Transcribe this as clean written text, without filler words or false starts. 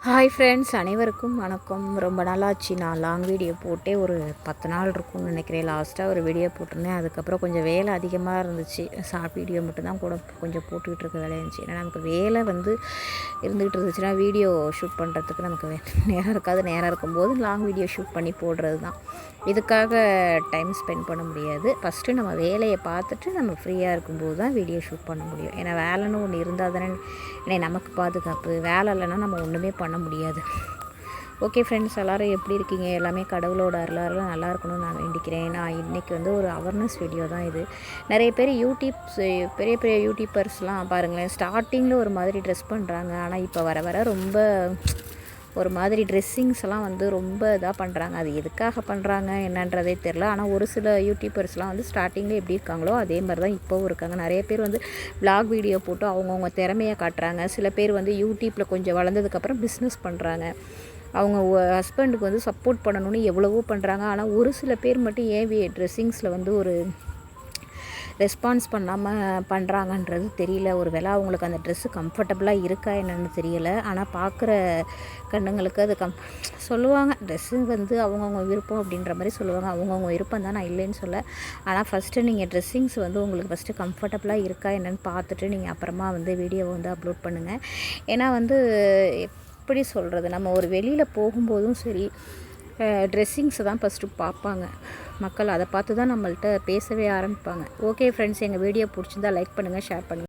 Hi friends, அனைவருக்கும் வணக்கம். ரொம்ப நாளாச்சு நான் லாங் வீடியோ போட்டே. ஒரு 10 நாள் இருக்கும்னு நினைக்கிறேன். லாஸ்ட்டாக ஒரு வீடியோ போட்டிருந்தேன். அதுக்கப்புறம் கொஞ்சம் வேலை அதிகமாக இருந்துச்சு. ஷார்ட் வீடியோ மட்டும்தான் கூட கொஞ்சம் போட்டுக்கிட்டு இருக்க வேலை இருந்துச்சு. ஏன்னா நமக்கு வேலை இருந்துகிட்டு இருந்துச்சுன்னா வீடியோ ஷூட் பண்ணுறதுக்கு நமக்கு நேரம் இருக்காது. நேரம் இருக்கும்போது லாங் வீடியோ ஷூட் பண்ணி போடுறது தான். இதுக்காக டைம் ஸ்பெண்ட் பண்ண முடியாது. ஃபஸ்ட்டு நம்ம வேலையை பார்த்துட்டு நம்ம ஃப்ரீயாக இருக்கும்போது தான் வீடியோ ஷூட் பண்ண முடியும். ஏன்னா வேலைன்னு ஒன்று இருந்தால் தானே நமக்கு பாதுகாப்பு. வேலை இல்லைன்னா நம்ம ஒன்றுமே பண்ண முடியாது. ஓகே ஃப்ரெண்ட்ஸ், எல்லோரும் எப்படி இருக்கீங்க? எல்லாமே கடவுளோட அருளால் நல்லா இருக்கணும்னு நான் வேண்டிக்கிறேன். நான் இன்றைக்கி ஒரு அவேர்னஸ் வீடியோ தான் இது. நிறைய பேர் பெரிய பெரிய யூடியூபர்ஸ்லாம் பாருங்களேன், ஸ்டார்டிங்கில் ஒரு மாதிரி ட்ரெஸ் பண்ணுறாங்க. ஆனால் இப்போ வர வர ரொம்ப ஒரு மாதிரி ட்ரெஸ்ஸிங்ஸ் எல்லாம் ரொம்ப இதாக பண்ணுறாங்க. அது எதுக்காக பண்ணுறாங்க என்னன்றதே தெரில. ஆனால் ஒரு சில யூடியூபர்ஸ்லாம் ஸ்டார்டிங்கில் எப்படி இருக்காங்களோ அதே மாதிரி தான் இப்போவும் இருக்காங்க. நிறைய பேர் விளாக் வீடியோ போட்டு அவங்கவுங்க திறமையை காட்டுறாங்க. சில பேர் யூடியூப்பில் கொஞ்சம் வளர்ந்ததுக்கப்புறம் பிஸ்னஸ் பண்ணுறாங்க. அவங்க ஹஸ்பண்டுக்கு சப்போர்ட் பண்ணணும்னு எவ்வளவோ பண்ணுறாங்க. ஆனால் ஒரு சில பேர் மட்டும் ஏன் ட்ரெஸ்ஸிங்ஸில் ஒரு ரெஸ்பான்ஸ் பண்ணாமல் பண்ணுறாங்கன்றது தெரியல. ஒரு வேளை அவங்களுக்கு அந்த ட்ரெஸ்ஸு கம்ஃபர்டபுளாக இருக்கா என்னென்னு தெரியலை. ஆனால் பார்க்குற கண்ணுங்களுக்கு அது சொல்லுவாங்க. ட்ரெஸ்ஸு அவங்கவுங்க விருப்பம் அப்படின்ற மாதிரி சொல்லுவாங்க. அவங்கவுங்க விருப்பம் தான், நான் இல்லைன்னு சொல்ல. ஆனால் ஃபஸ்ட்டு நீங்கள் ட்ரெஸ்ஸிங்ஸ் உங்களுக்கு ஃபஸ்ட்டு கம்ஃபர்டபுளாக இருக்கா என்னென்னு பார்த்துட்டு நீங்கள் அப்புறமா வீடியோவை அப்லோட் பண்ணுங்கள். ஏன்னா எப்படி சொல்கிறது, நம்ம ஒரு வெளியில் போகும்போதும் சரி, ட்ரெஸ்ஸிங்ஸை தான் ஃபஸ்ட்டு பார்ப்பாங்க மக்கள். அதை பார்த்து தான் நம்மள்ட்ட பேசவே ஆரம்பிப்பாங்க. ஓகே ஃப்ரெண்ட்ஸ், எங்கள் வீடியோ பிடிச்சிருந்தா லைக் பண்ணுங்கள், ஷேர் பண்ணுங்கள்.